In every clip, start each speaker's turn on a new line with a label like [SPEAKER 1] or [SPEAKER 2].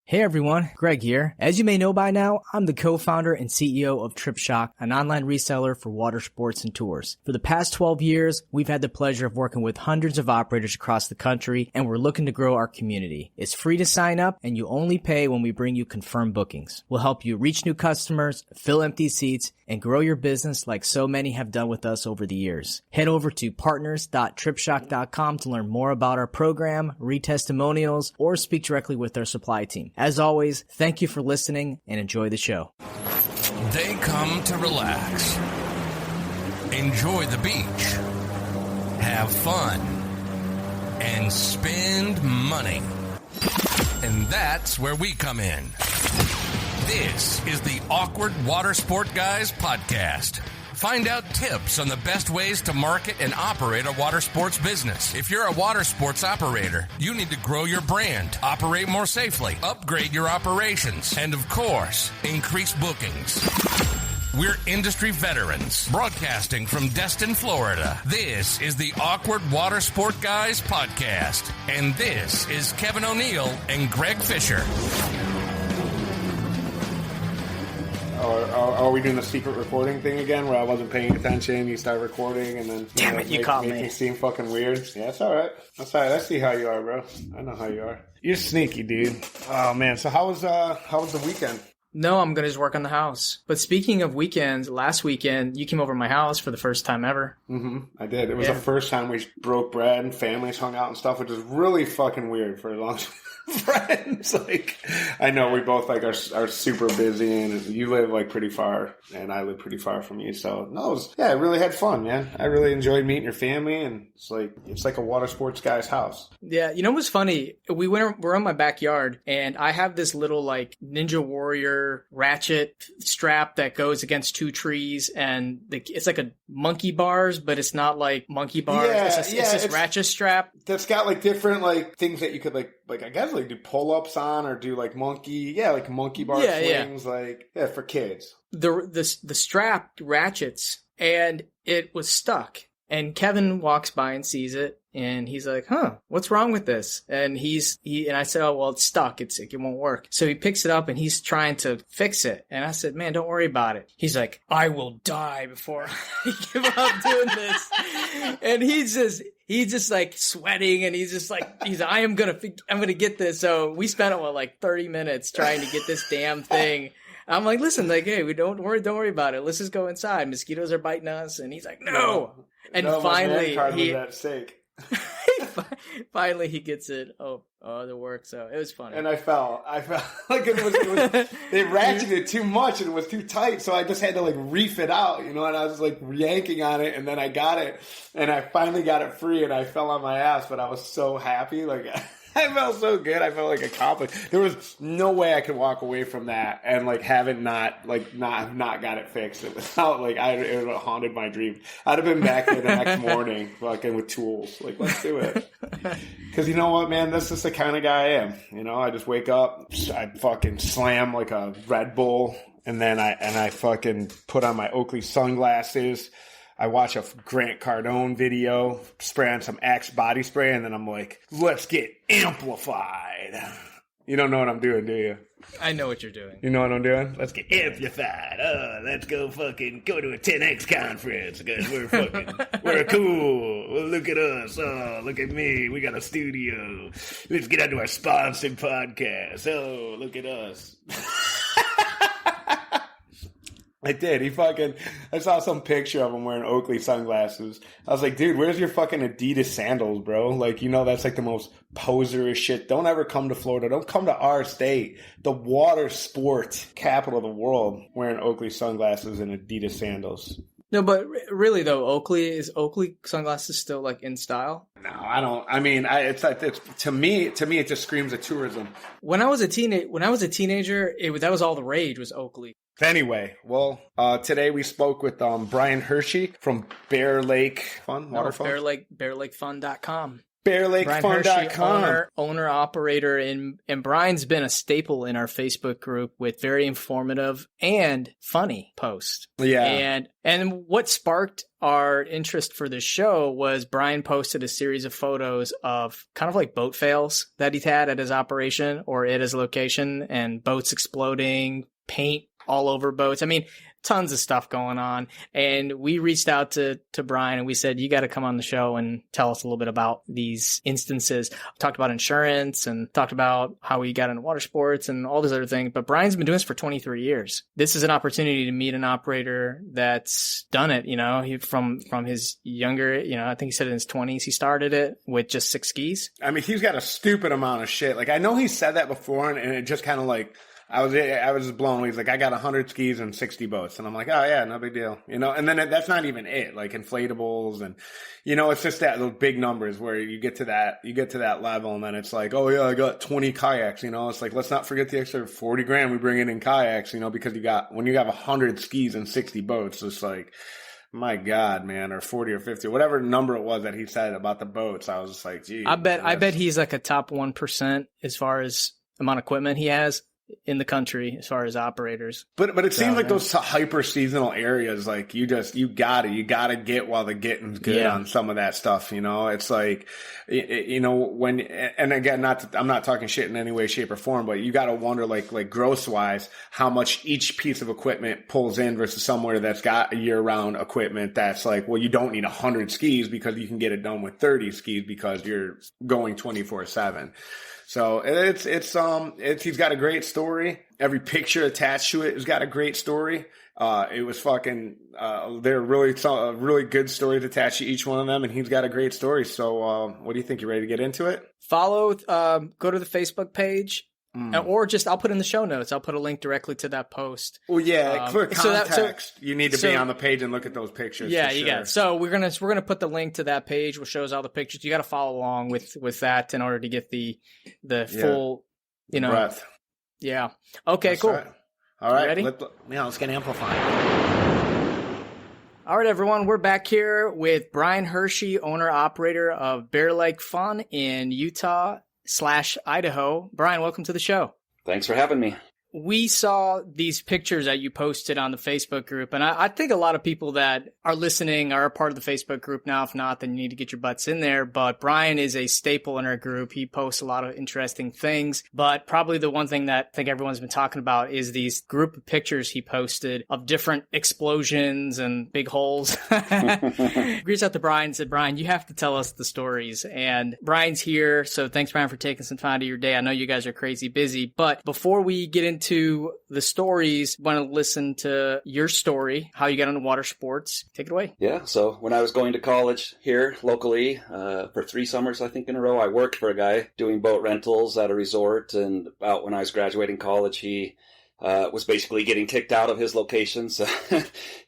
[SPEAKER 1] Hey everyone, Greg here. As you may know by now, I'm the co-founder and CEO of TripShock, an online reseller for water sports and tours. For the past 12 years, we've had the pleasure of working with hundreds of operators across the country, and we're looking to grow our community. It's free to sign up, and you only pay when we bring you confirmed bookings. We'll help you reach new customers, fill empty seats, and grow your business like so many have done with us over the years. Head over to partners.tripshock.com to learn more about our program, read testimonials, or speak directly with our supply team. As always, thank you for listening and enjoy the show.
[SPEAKER 2] They come to relax, enjoy the beach, have fun, and spend money. And that's where we come in. This is the Awkward Watersport Guys podcast. Find out tips on the best ways to market and operate a water sports business. If you're a water sports operator, you need to grow your brand, operate more safely, upgrade your operations, and of course, increase bookings. We're industry veterans, broadcasting from Destin, Florida. This is the Awkward Watersport Guys podcast. And this is Kevin O'Neill and Greg Fisher.
[SPEAKER 3] Are we doing the secret recording thing again where I wasn't paying attention, you start recording, and then
[SPEAKER 1] Damn it, you caught me.
[SPEAKER 3] Make me seem fucking weird? Yeah, that's all right. That's all right. I see how you are, bro. I know how you are. You're sneaky, dude. Oh, man. So how was the weekend?
[SPEAKER 1] No, I'm going to just work on the house. But speaking of weekends, last weekend, you came over to my house for the first time ever.
[SPEAKER 3] Mm-hmm. I did. It was the first time we broke bread and families hung out and stuff, which is really fucking weird for a long time. Friends, like, I know we both like are super busy, and you live like pretty far, and I live pretty far from you. So no, I really had fun, man. I really enjoyed meeting your family, and it's like a water sports guy's house. Yeah,
[SPEAKER 1] you know what's funny? We're in my backyard, and I have this little like Ninja Warrior ratchet strap that goes against two trees, and it's like a monkey bars, but it's not like monkey bars.
[SPEAKER 3] Yeah,
[SPEAKER 1] it's this ratchet strap
[SPEAKER 3] that's got like different like things that you could like I guess like do pull-ups on or do like monkey bar swings, for kids.
[SPEAKER 1] The strap ratchets, and it was stuck. And Kevin walks by and sees it, and he's like, what's wrong with this? And and I said, oh, well, it's stuck. It won't work. So he picks it up and he's trying to fix it. And I said, man, don't worry about it. He's like, I will die before I give up doing this. And he's just like sweating, and he's like, I'm going to get this. So we spent, 30 minutes trying to get this damn thing. I'm like, listen, like, hey, don't worry about it. Let's just go inside. Mosquitoes are biting us. And he's like, no. And finally, finally he gets it. Oh, it worked. So it was funny.
[SPEAKER 3] And I fell like it was they ratcheted it too much and it was too tight. So I just had to like reef it out, and I was like yanking on it, and then I got it, and I finally got it free, and I fell on my ass, but I was so happy. Like, I felt so good. I felt like accomplished. There was no way I could walk away from that and like not got it fixed. It without like it would have haunted my dream. I'd have been back there the next morning, fucking with tools. Like, let's do it. Because you know what, man, that's just the kind of guy I am. I just wake up, I fucking slam like a Red Bull, and then I fucking put on my Oakley sunglasses. I watch a Grant Cardone video, spray on some Axe body spray, and then I'm like, let's get amplified. You don't know what I'm doing, do you?
[SPEAKER 1] I know what you're doing.
[SPEAKER 3] You know what I'm doing? Let's get amplified. Let's go go to a 10X conference, because we're cool. Well, look at us. Oh, look at me. We got a studio. Let's get onto our sponsored podcast. Oh, look at us. I did. I saw some picture of him wearing Oakley sunglasses. I was like, dude, where's your fucking Adidas sandals, bro? Like, that's like the most poserish shit. Don't ever come to Florida. Don't come to our state, the water sport capital of the world, wearing Oakley sunglasses and Adidas sandals.
[SPEAKER 1] No, but really though, Oakley sunglasses still like in style?
[SPEAKER 3] No, I don't. I mean, it's to me, it just screams of tourism.
[SPEAKER 1] When I was a teenager, that was all the rage was Oakley.
[SPEAKER 3] Anyway, well, today we spoke with Brian Hirschi from Bear Lake Fun, Water Fun?
[SPEAKER 1] BearLakeFun.com.
[SPEAKER 3] BearLakeFun.com.
[SPEAKER 1] Owner, operator, and Brian's been a staple in our Facebook group with very informative and funny posts.
[SPEAKER 3] Yeah.
[SPEAKER 1] And what sparked our interest for this show was Brian posted a series of photos of kind of like boat fails that he'd had at his operation or at his location, and boats exploding, paint all over boats. I mean, tons of stuff going on. And we reached out to Brian and we said, you got to come on the show and tell us a little bit about these instances. Talked about insurance and talked about how he got into water sports and all these other things. But Brian's been doing this for 23 years. This is an opportunity to meet an operator that's done it, you know, from his younger, you know, I think he said in his 20s, he started it with just 6 skis.
[SPEAKER 3] I mean, he's got a stupid amount of shit. Like, I know he said that before and it just kind of like, I was just blown. He's like, I got 100 skis and 60 boats. And I'm like, oh yeah, no big deal. You know, and then that's not even it. Like inflatables and, you know, it's just those big numbers where you get to that level and then it's like, oh yeah, I got 20 kayaks. You know, it's like, let's not forget the extra 40 grand we bring in kayaks, you know, because when you have 100 skis and 60 boats, it's like, my God, man, or 40 or 50, whatever number it was that he said about the boats. I was just like, gee.
[SPEAKER 1] I bet he's like a top 1% as far as amount of equipment he has in the country as far as operators.
[SPEAKER 3] But it seems like those hyper seasonal areas, like you gotta get while the getting's good on some of that stuff. You know, it's like, you know, and again, I'm not talking shit in any way, shape or form, but you gotta wonder like gross wise, how much each piece of equipment pulls in versus somewhere that's got a year round equipment that's like, well, you don't need 100 skis because you can get it done with 30 skis because you're going 24/7. So he's got a great story. Every picture attached to it has got a great story. It was they're really good stories attached to each one of them, and he's got a great story. So, what do you think? You ready to get into it?
[SPEAKER 1] Follow, go to the Facebook page. Or just, I'll put in the show notes. I'll put a link directly to that post.
[SPEAKER 3] Well, yeah, for context, you need to be on the page and look at those pictures.
[SPEAKER 1] Yeah, you got it. So we're gonna put the link to that page, which shows all the pictures. You got to follow along with that in order to get the full, you know,
[SPEAKER 3] breadth.
[SPEAKER 1] Yeah. Okay.
[SPEAKER 3] That's
[SPEAKER 1] cool.
[SPEAKER 3] Right. All right.
[SPEAKER 1] Ready?
[SPEAKER 3] Let's get amplified.
[SPEAKER 1] All right, everyone. We're back here with Brian Hirschi, owner operator of Bear Lake Fun in Utah/Idaho. Brian, welcome to the show.
[SPEAKER 4] Thanks for having me.
[SPEAKER 1] We saw these pictures that you posted on the Facebook group, and I think a lot of people that are listening are a part of the Facebook group now. If not, then you need to get your butts in there. But Brian is a staple in our group. He posts a lot of interesting things, but probably the one thing that I think everyone's been talking about is these group of pictures he posted of different explosions and big holes. Reached out to Brian and said, Brian, you have to tell us the stories. And Brian's here, so thanks, Brian, for taking some time out of your day. I know you guys are crazy busy, but before we get into the stories, want to listen to your story, how you got into water sports. Take it away.
[SPEAKER 4] Yeah, so when I was going to college here locally, for 3 summers, I think in a row, I worked for a guy doing boat rentals at a resort. And about when I was graduating college, he was basically getting kicked out of his location. So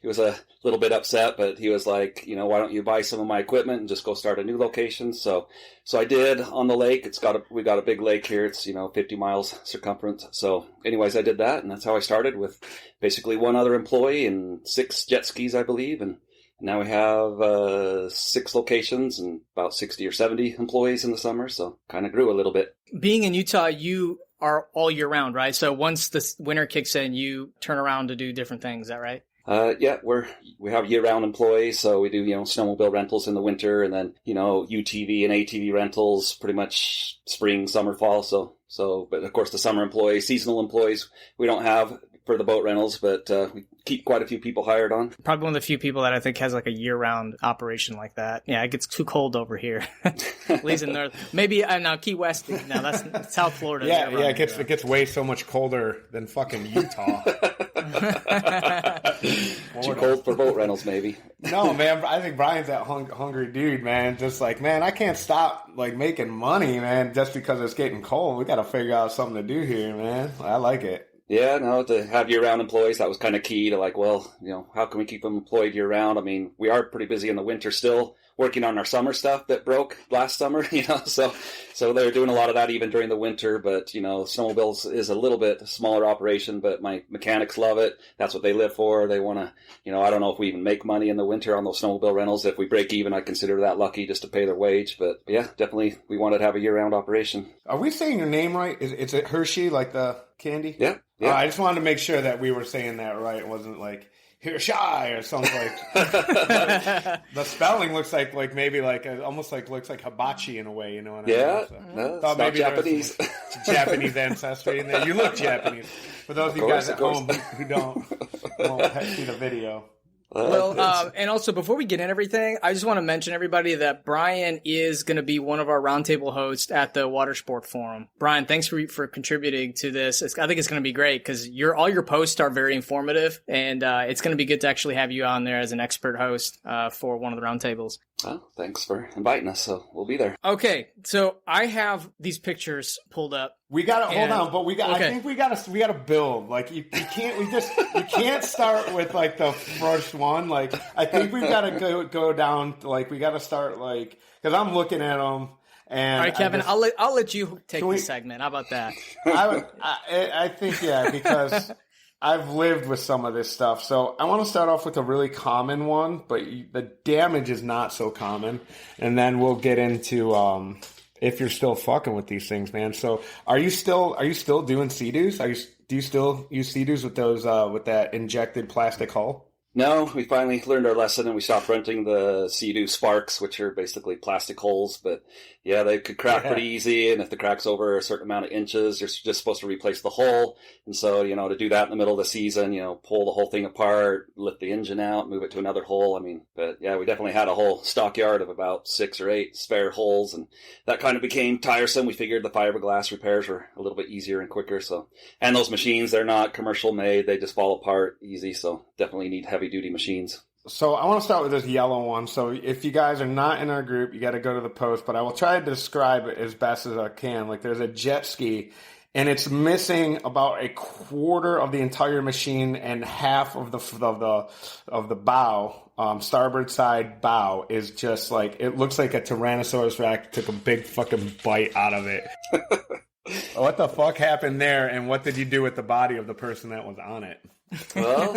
[SPEAKER 4] he was a little bit upset, but he was like, you know, why don't you buy some of my equipment and just go start a new location? So I did on the lake. We got a big lake here. It's, 50 miles circumference. So anyways, I did that. And that's how I started, with basically 1 other employee and 6 jet skis, I believe. And now we have 6 locations and about 60 or 70 employees in the summer. So kind of grew a little bit.
[SPEAKER 1] Being in Utah, you are all year round, right? So once the winter kicks in, you turn around to do different things. Is that right?
[SPEAKER 4] Yeah, we have year-round employees, so we do, snowmobile rentals in the winter, and then, UTV and ATV rentals pretty much spring, summer, fall. So, but of course the summer employees, seasonal employees, we don't have for the boat rentals, but we keep quite a few people hired on.
[SPEAKER 1] Probably one of the few people that I think has like a year-round operation like that. Yeah, it gets too cold over here. At least in North. Maybe now Key West. No, that's South Florida.
[SPEAKER 3] Yeah, it gets way so much colder than fucking Utah.
[SPEAKER 4] Too cold for boat rentals, maybe.
[SPEAKER 3] No, man. I think Brian's that hungry dude, man. Just like, man, I can't stop like making money, man, just because it's getting cold. We got to figure out something to do here, man. I like it.
[SPEAKER 4] Yeah, no, to have year-round employees, that was kind of key to like, well, how can we keep them employed year-round? I mean, we are pretty busy in the winter still, working on our summer stuff that broke last summer, so they're doing a lot of that even during the winter. But, snowmobiles is a little bit smaller operation, but my mechanics love it. That's what they live for. They want to, I don't know if we even make money in the winter on those snowmobile rentals. If we break even, I consider that lucky just to pay their wage. But yeah, definitely we wanted to have a year-round operation.
[SPEAKER 3] Are we saying your name right? Is it Hirschi, like the candy?
[SPEAKER 4] Yeah.
[SPEAKER 3] I just wanted to make sure that we were saying that right. It wasn't like Hirschi or something like. The spelling looks like maybe like almost like looks like hibachi in a way. You know what I mean?
[SPEAKER 4] Yeah,
[SPEAKER 3] So,
[SPEAKER 4] no,
[SPEAKER 3] thought maybe
[SPEAKER 4] Japanese.
[SPEAKER 3] There was some Japanese ancestry in there. You look Japanese. For those of you guys at home who don't see the video.
[SPEAKER 1] Well, and also before we get into everything, I just want to mention everybody that Brian is going to be one of our roundtable hosts at the Watersport Forum. Brian, thanks for contributing to this. I think it's going to be great because all your posts are very informative, and it's going to be good to actually have you on there as an expert host for one of the roundtables.
[SPEAKER 4] Oh, thanks for inviting us. So we'll be there.
[SPEAKER 1] Okay, so I have these pictures pulled up.
[SPEAKER 3] We gotta hold on, but
[SPEAKER 1] okay.
[SPEAKER 3] I think we gotta build. Like you can't start with like the first one. Like I think we've got to go down. Like we got to start like because I'm looking at them. And
[SPEAKER 1] all right, Kevin, I'll let you take the segment. How about that?
[SPEAKER 3] I think because I've lived with some of this stuff, so I want to start off with a really common one, but the damage is not so common, and then we'll get into. If you're still fucking with these things, man. So are you still doing Sea-Doos? Do you still use Sea-Doos with those with that injected plastic hull?
[SPEAKER 4] No, we finally learned our lesson and we stopped renting the Sea-Doo Sparks, which are basically plastic holes. But yeah, they could crack pretty easy. And if the crack's over a certain amount of inches, you're just supposed to replace the hull. And so, to do that in the middle of the season, pull the whole thing apart, lift the engine out, move it to another hole. But yeah, we definitely had a whole stockyard of about 6 or 8 spare holes. And that kind of became tiresome. We figured the fiberglass repairs were a little bit easier and quicker. So, and those machines, they're not commercial made. They just fall apart easy. So definitely need heavy duty machines.
[SPEAKER 3] So I want to start with this yellow one. So if you guys are not in our group, you got to go to the post, but I will try to describe it as best as I can. Like there's a jet ski and it's missing about a quarter of the entire machine and half of the bow, starboard side bow is just like, it looks like a Tyrannosaurus Rex took a big fucking bite out of it. What the fuck happened there? And what did you do with the body of the person that was on it?
[SPEAKER 4] Well,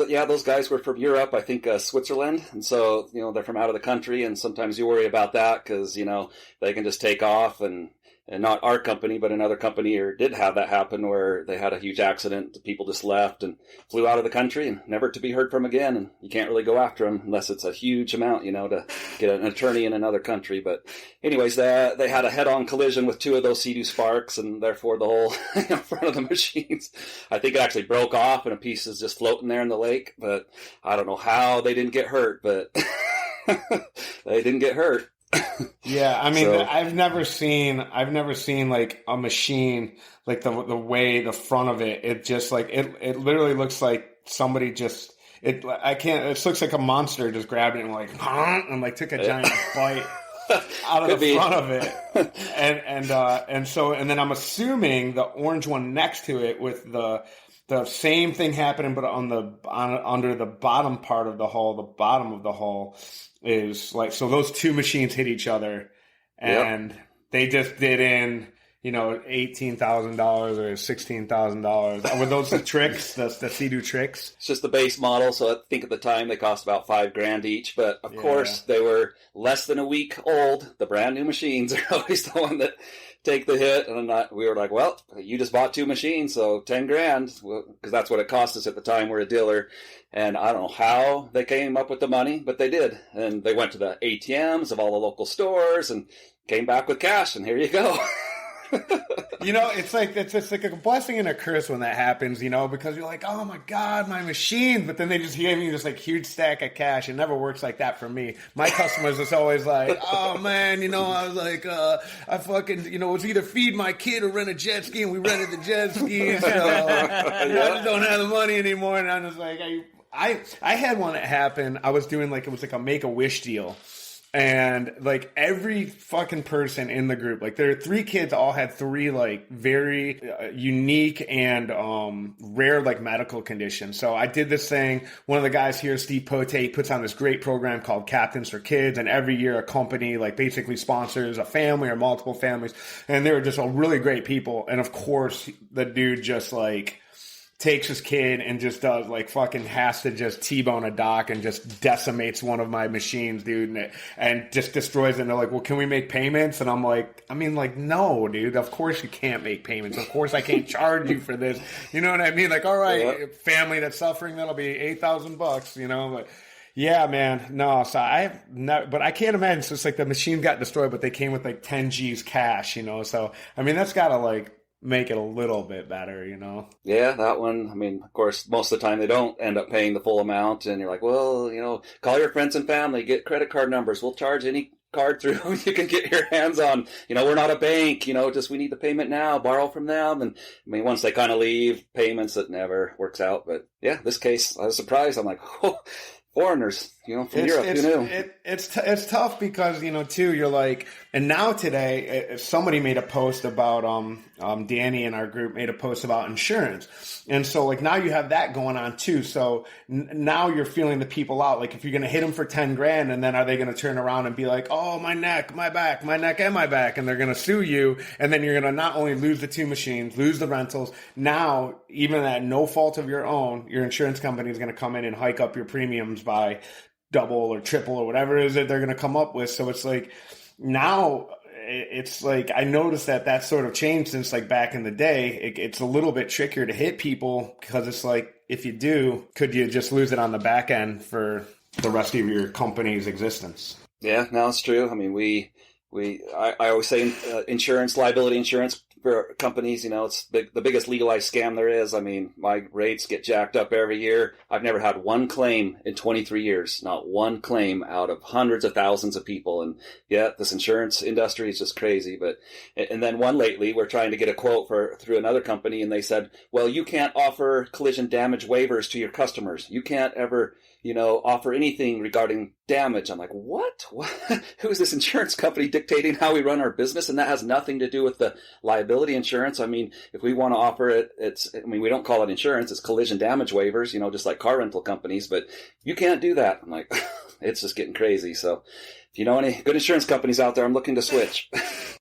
[SPEAKER 4] yeah, those guys were from Europe, I think Switzerland, and so, they're from out of the country, and sometimes you worry about that because, they can just take off, and not our company, but another company did have that happen where they had a huge accident, the people just left and flew out of the country and never to be heard from again, and you can't really go after them unless it's a huge amount, to get an attorney in another country. But anyways, they had a head-on collision with 2 of those Sea-Doo Sparks, and therefore the whole front of the machines, I think it actually broke off and a piece is just floating there in the lake, but I don't know how they didn't get hurt, but they didn't get hurt.
[SPEAKER 3] Yeah, I've never seen like a machine like the way the front of it just like it literally looks like somebody just it looks like a monster just grabbed it and like took a giant bite out of the front of it. And then I'm assuming the orange one next to it with the same thing happening, but under the bottom part of the hull, the bottom of the hull is like, so those 2 machines hit each other and they just did in, $18,000 or $16,000. Were those the tricks, the Sea-Doo tricks?
[SPEAKER 4] It's just the base model. So I think at the time they cost about $5,000 each, but of course they were less than a week old. The brand new machines are always the one that take the hit, and we were like, well, you just bought 2 machines, so $10,000, because that's what it cost us at the time. We're a dealer, and I don't know how they came up with the money, but they did, and they went to the ATMs of all the local stores and came back with cash, and here you go.
[SPEAKER 3] It's just like a blessing and a curse when that happens, because you're like, oh my God, my machine. But then they just gave me this like huge stack of cash. It never works like that for me. My customers is always like, oh man, I was like, I fucking, it was either feed my kid or rent a jet ski, and we rented the jet ski. So I just don't have the money anymore. And I'm just like, I had one that happened. I was doing it was like a Make-A-Wish deal. And like every fucking person in the group, like there are 3 kids, all had 3 like very unique and rare like medical conditions. So I did this thing. One of the guys here, Steve Pote, he puts on this great program called Captains for Kids, and every year a company like basically sponsors a family or multiple families, and they were just all really great people. And of course, the dude just like takes his kid and just does like fucking has to just T-bone a dock and just decimates one of my machines, dude, and just destroys it. And they're like, well, can we make payments? And I'm like, I mean, like, no, dude, of course you can't make payments. Of course I can't charge you for this. You know what I mean? Like, all right, family that's suffering, that'll be $8,000, you know, but yeah, man, no, so but I can't imagine. So it's like the machine got destroyed, but they came with like 10 G's cash, you know? So, I mean, that's gotta like make it a little bit better, you know?
[SPEAKER 4] Yeah, that one, I mean, of course, most of the time they don't end up paying the full amount, and you're like, well, you know, call your friends and family, get credit card numbers, we'll charge any card through you can get your hands on. You know, we're not a bank, you know, just we need the payment now, borrow from them. And I mean, once they kind of leave, payments, it never works out. But yeah, this case, I was surprised. I'm like, oh, foreigners, you know, from Europe, who knew?
[SPEAKER 3] It's tough because, you know, too, you're like, and now today, somebody made a post about, Danny in our group made a post about insurance. And so like now you have that going on too. So now you're feeling the people out. Like if you're going to hit them for 10 grand, and then are they going to turn around and be like, oh, my neck, my back, my neck and my back. And they're going to sue you. And then you're going to not only lose the 2 machines, lose the rentals. Now, even at no fault of your own, your insurance company is going to come in and hike up your premiums by double or triple or whatever it is that they're going to come up with. So it's like now it's like I noticed that sort of changed since like back in the day. It's a little bit trickier to hit people because it's like if you do, could you just lose it on the back end for the rest of your company's existence?
[SPEAKER 4] Yeah, no, it's true. I mean, I always say insurance, liability insurance for companies, you know, it's the biggest legalized scam there is. I mean, my rates get jacked up every year. I've never had one claim in 23 years, not one claim out of hundreds of thousands of people. And yeah, this insurance industry is just crazy. And then one lately, we're trying to get a quote through another company, and they said, well, you can't offer collision damage waivers to your customers. You can't ever, you know, offer anything regarding damage. I'm like, what? Who is this insurance company dictating how we run our business? And that has nothing to do with the liability insurance. I mean, if we want to offer it, we don't call it insurance. It's collision damage waivers, you know, just like car rental companies, but you can't do that. I'm like, it's just getting crazy. So if you know any good insurance companies out there, I'm looking to switch.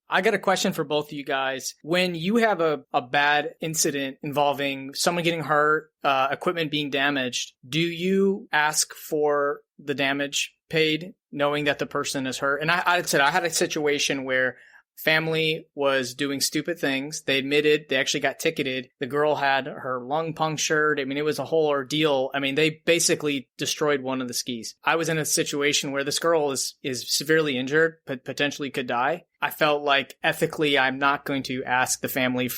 [SPEAKER 1] I got a question for both of you guys. When you have a bad incident involving someone getting hurt, equipment being damaged, do you ask for the damage paid knowing that the person is hurt? And I had a situation where family was doing stupid things. They admitted they actually got ticketed. The girl had her lung punctured. I mean, it was a whole ordeal. I mean, they basically destroyed one of the skis. I was in a situation where this girl is severely injured, but potentially could die. I felt like ethically, I'm not going to ask the family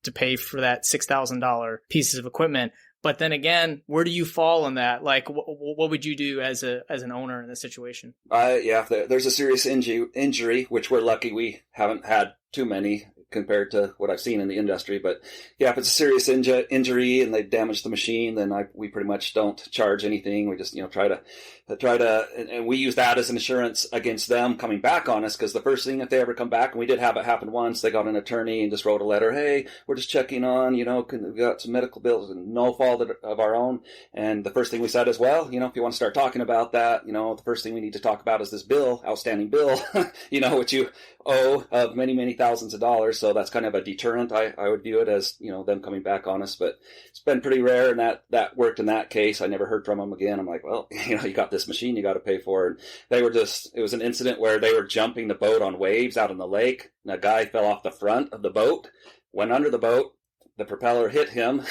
[SPEAKER 1] to pay for that $6,000 pieces of equipment. But then again, where do you fall on that? Like, what would you do as an owner in this situation?
[SPEAKER 4] Yeah, there's a serious injury, which we're lucky we haven't had too many compared to what I've seen in the industry. But yeah, if it's a serious injury and they damage the machine, then we pretty much don't charge anything. We just, you know, try to, and we use that as an insurance against them coming back on us. Because the first thing, if they ever come back, and we did have it happen once, they got an attorney and just wrote a letter. Hey, we're just checking on, you know, we got some medical bills and no fault of our own. And the first thing we said is, well, you know, if you want to start talking about that, you know, the first thing we need to talk about is this outstanding bill, you know, which you owe of many, many thousands of dollars. So that's kind of a deterrent. I would view it as, you know, them coming back on us, but it's been pretty rare. And that worked in that case. I never heard from them again. I'm like, well, you know, you got this machine you got to pay for. And it was an incident where they were jumping the boat on waves out in the lake. And a guy fell off the front of the boat, went under the boat. The propeller hit him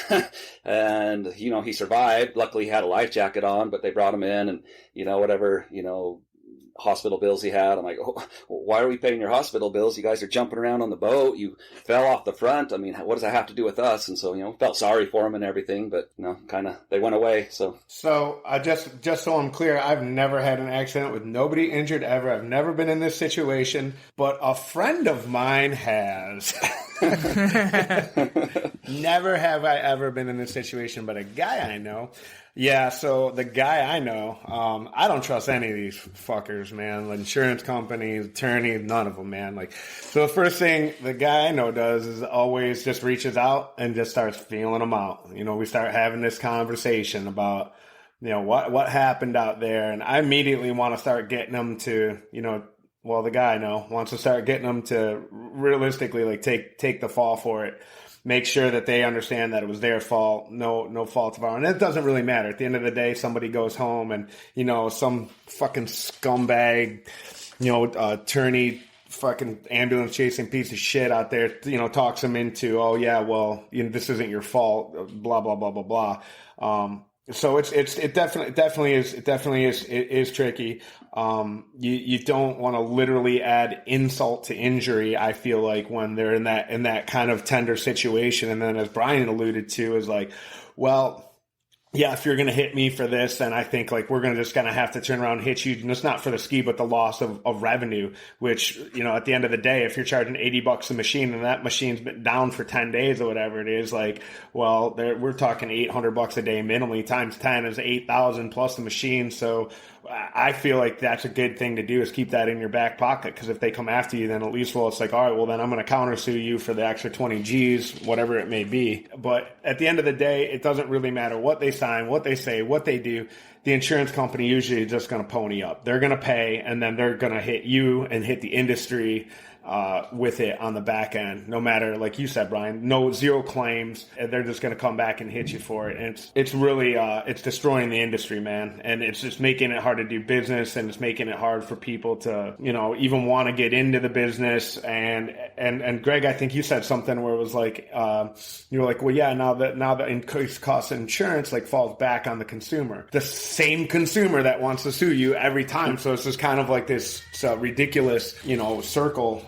[SPEAKER 4] and, you know, he survived. Luckily he had a life jacket on, but they brought him in and, you know, whatever, you know, hospital bills he had. I'm like, oh, why are we paying your hospital bills? You guys are jumping around on the boat. You fell off the front. I mean, what does that have to do with us? And so, you know, felt sorry for him and everything, but, you know, kind of, they went away. So just so I'm clear, I've never had an accident with nobody injured ever. I've never been in this situation, but a friend of mine has.
[SPEAKER 3] Never have I ever been in this situation, but a guy I know. Yeah, so the guy I know, I don't trust any of these fuckers, man. Insurance companies, attorneys, none of them, man. Like, so the first thing the guy I know does is always just reaches out and just starts feeling them out. You know, we start having this conversation about, you know, what happened out there, and I immediately want to start getting them to, you know, well, the guy I know wants to start getting them to realistically, like, take the fall for it. Make sure that they understand that it was their fault, no fault of ours. And it doesn't really matter. At the end of the day, somebody goes home and, you know, some fucking scumbag, you know, attorney, fucking ambulance chasing piece of shit out there, you know, talks them into, oh yeah, well, you know, this isn't your fault, blah, blah, blah, blah, blah. So it definitely is tricky. You don't want to literally add insult to injury. I feel like when they're in that kind of tender situation. And then as Brian alluded to is like, well, yeah, if you're going to hit me for this, then I think like we're just going to have to turn around and hit you. And it's not for the ski, but the loss of revenue, which, you know, at the end of the day, if you're charging $80 a machine and that machine's been down for 10 days or whatever it is, like, well, we're talking $800 a day minimally times 10 is 8,000 plus the machine. So I feel like that's a good thing to do is keep that in your back pocket. Cause if they come after you, then at least, well, it's like, all right, well then I'm going to countersue you for the extra 20 G's, whatever it may be. But at the end of the day, it doesn't really matter what they sign, what they say, what they do. The insurance company usually is just going to pony up. They're going to pay, and then they're going to hit you and hit the industry with it on the back end. No matter, like you said, Brian, zero claims. And they're just going to come back and hit you for it. And it's really it's destroying the industry, man. And it's just making it hard to do business, and it's making it hard for people to, you know, even want to get into the business. And Greg, I think you said something where it was like you were like, well, yeah, now the increased cost of insurance like falls back on the consumer, the same consumer that wants to sue you every time. So it's just kind of like this ridiculous, you know,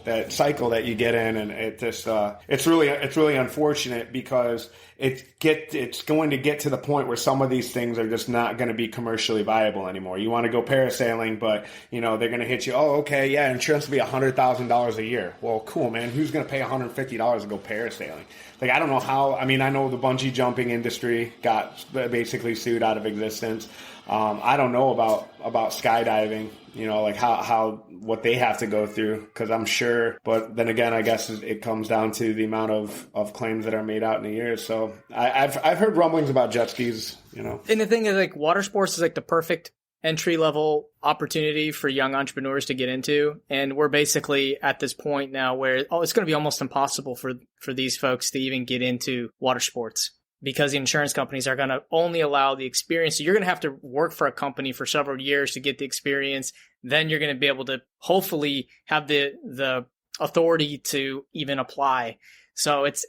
[SPEAKER 3] that cycle that you get in, and it just it's really unfortunate because it's going to get to the point where some of these things are just not going to be commercially viable anymore. You want to go parasailing, but you know they're going to hit you. Oh, okay, yeah, insurance will be $100,000 a year. Well, cool, man. Who's going to pay $150 to go parasailing? Like, I don't know how. I mean, I know the bungee jumping industry got basically sued out of existence. I don't know about skydiving, you know, like how what they have to go through, because I'm sure. But then again, I guess it comes down to the amount of claims that are made out in a year. So I've heard rumblings about jet skis, you know. And
[SPEAKER 1] the thing is, like, water sports is like the perfect entry level opportunity for young entrepreneurs to get into. And we're basically at this point now where it's going to be almost impossible for these folks to even get into water sports, because the insurance companies are going to only allow the experience. So you're going to have to work for a company for several years to get the experience. Then you're going to be able to hopefully have the authority to even apply. So it's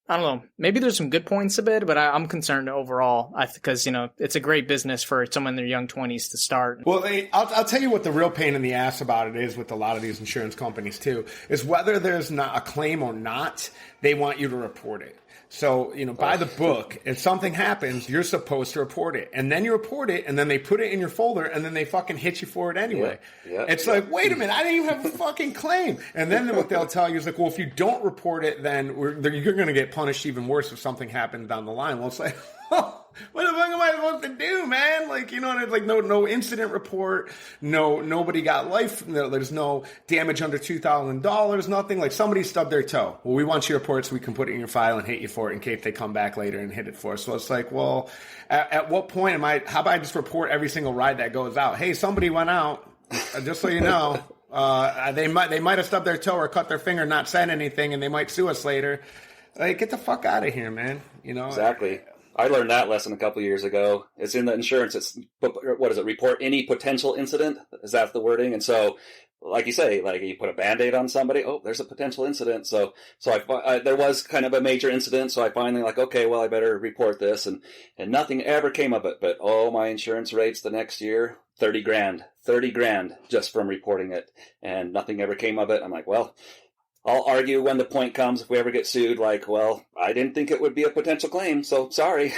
[SPEAKER 1] I don't know, maybe there's some good points of it, but I'm concerned overall because, you know, it's a great business for someone in their young 20s to start.
[SPEAKER 3] Well, I'll tell you what the real pain in the ass about it is with a lot of these insurance companies too, is whether there's not a claim or not, they want you to report it. So, you know, by the book, if something happens, you're supposed to report it. And then you report it, and then they put it in your folder, and then they fucking hit you for it anyway. It's like, wait a minute, I didn't even have a fucking claim. And then what they'll tell you is like, well, if you don't report it, then you're going to get punished even worse if something happens down the line. Well, it's like, what the fuck am I supposed to do, man? Like, you know, like no incident report, nobody got life, there's no damage under $2,000, nothing. Like, somebody stubbed their toe. Well, we want your report so we can put it in your file and hit you for it in case they come back later and hit it for us. So it's like, well, at what point how about I just report every single ride that goes out? Hey, somebody went out, just so you know. They might have stubbed their toe or cut their finger, not said anything, and they might sue us later. Like, get the fuck out of here, man. You know?
[SPEAKER 4] Exactly. I learned that lesson a couple of years ago. It's in the insurance. It's, what is it? Report any potential incident. Is that the wording? And so, like you say, like you put a Band-Aid on somebody. Oh, there's a potential incident. So there was kind of a major incident. So I finally like, okay, well, I better report this. And nothing ever came of it. But my insurance rates the next year, $30,000 just from reporting it. And nothing ever came of it. I'm like, well, I'll argue when the point comes, if we ever get sued, like, well, I didn't think it would be a potential claim, so sorry.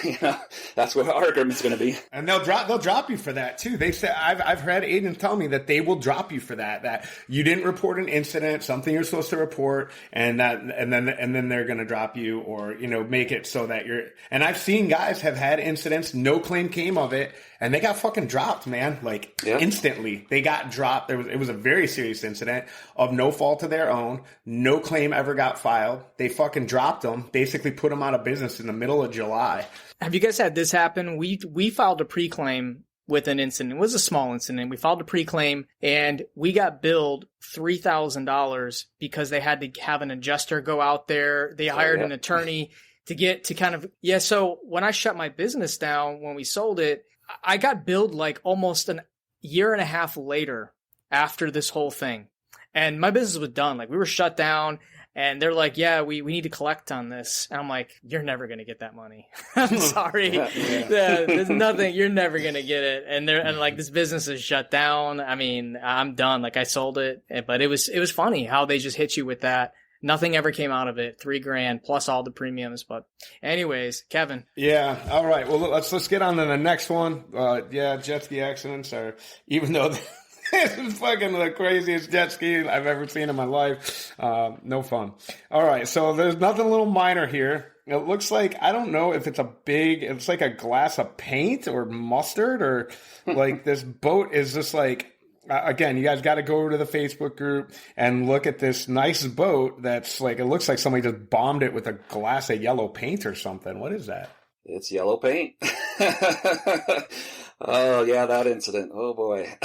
[SPEAKER 4] That's what our argument's going to be.
[SPEAKER 3] And they'll drop you for that too. They say I've had agents tell me that they will drop you for that you didn't report an incident, something you're supposed to report, and then they're going to drop you, or make it so that you're. And I've seen guys have had incidents, no claim came of it, and they got fucking dropped, man. Like instantly, they got dropped. It was a very serious incident of no fault of their own. No claim ever got filed. They fucking dropped them. Basically, put them out of business in the middle of July.
[SPEAKER 1] Have you guys had this happen? We filed a pre-claim with an incident. It was a small incident. We filed a pre-claim and we got billed $3,000 because they had to have an adjuster go out there. They hired an attorney to kind of, so when I shut my business down, when we sold it, I got billed like almost a year and a half later after this whole thing. And my business was done. Like, we were shut down. And they're like, we need to collect on this. And I'm like, you're never going to get that money. I'm sorry. There's nothing. You're never going to get it. And like, this business is shut down. I mean, I'm done. Like, I sold it. But it was funny how they just hit you with that. Nothing ever came out of it. $3,000 plus all the premiums. But anyways, Kevin.
[SPEAKER 3] Yeah. All right. Well, let's get on to the next one. Jet ski accidents are, even though this is fucking the craziest jet ski I've ever seen in my life. No fun. All right, so there's nothing a little minor here. It looks like, I don't know if it's like a glass of paint or mustard, or like this boat is just like, again, you guys got to go over to the Facebook group and look at this nice boat that's like, it looks like somebody just bombed it with a glass of yellow paint or something. What is that?
[SPEAKER 4] It's yellow paint. Oh, yeah, that incident. Oh, boy.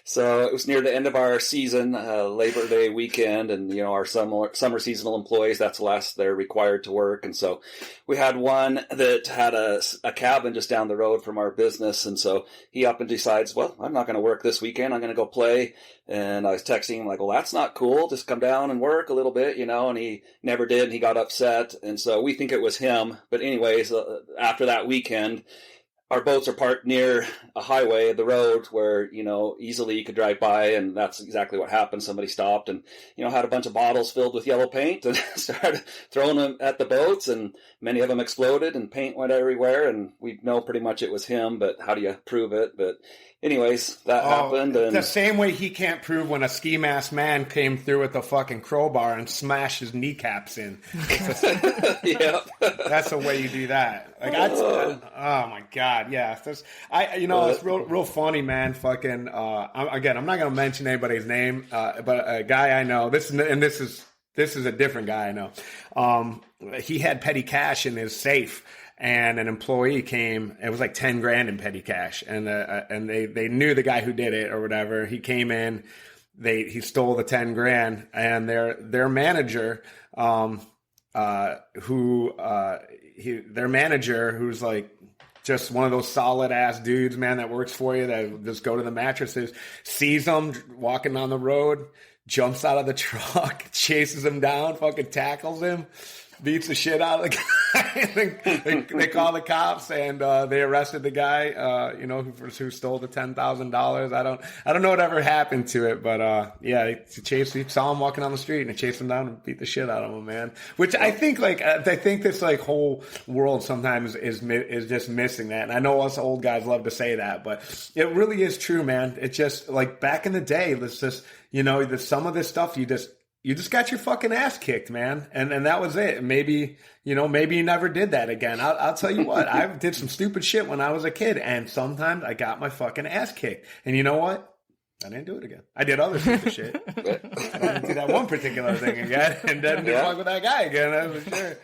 [SPEAKER 4] So it was near the end of our season, Labor Day weekend, and, our summer seasonal employees, that's the last they're required to work. And so we had one that had a cabin just down the road from our business. And so he up and decides, well, I'm not going to work this weekend. I'm going to go play. And I was texting him like, well, that's not cool. Just come down and work a little bit, and he never did. And he got upset. And so we think it was him. But anyways, after that weekend, our boats are parked near a highway, the road, where, easily you could drive by, and that's exactly what happened. Somebody stopped and, had a bunch of bottles filled with yellow paint and started throwing them at the boats, and many of them exploded and paint went everywhere, and we know pretty much it was him, but how do you prove it? But anyways, that happened. And
[SPEAKER 3] the same way he can't prove when a ski mask man came through with a fucking crowbar and smashed his kneecaps in.
[SPEAKER 4] Yep.
[SPEAKER 3] That's the way you do that. Like, oh my God. Yeah. It's real funny, man. Fucking, I'm not going to mention anybody's name, but a guy I know, this is a different guy I know. He had petty cash in his safe. And an employee came, it was like $10,000 in petty cash. And they knew the guy who did it or whatever. He came in, he stole the $10,000, and their manager, their manager, who's like just one of those solid ass dudes, man, that works for you, that just go to the mattresses, sees them walking on the road, jumps out of the truck, chases him down, fucking tackles him, beats the shit out of the guy. they call the cops, and they arrested the guy, who stole the $10,000. I don't know what ever happened to it, but he saw him walking on the street and they chased him down and beat the shit out of him, man. Which I think this like whole world sometimes is just missing that. And I know us old guys love to say that, but it really is true, man. It's just like back in the day, let's just some of this stuff you just got your fucking ass kicked, man. And that was it. Maybe you never did that again. I'll tell you what, I did some stupid shit when I was a kid, and sometimes I got my fucking ass kicked. And you know what? I didn't do it again. I did other stupid shit. I didn't do that one particular thing again, and didn't fuck with that guy again, that's for sure.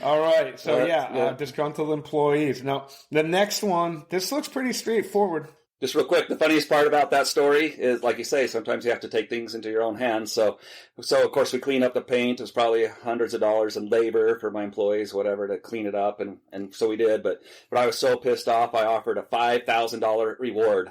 [SPEAKER 3] All right. So disgruntled employees. Now, the next one, this looks pretty straightforward.
[SPEAKER 4] Just real quick, the funniest part about that story is, like you say, sometimes you have to take things into your own hands. So of course, we clean up the paint. It was probably hundreds of dollars in labor for my employees, whatever, to clean it up. And so we did. But I was so pissed off, I offered a $5,000 reward.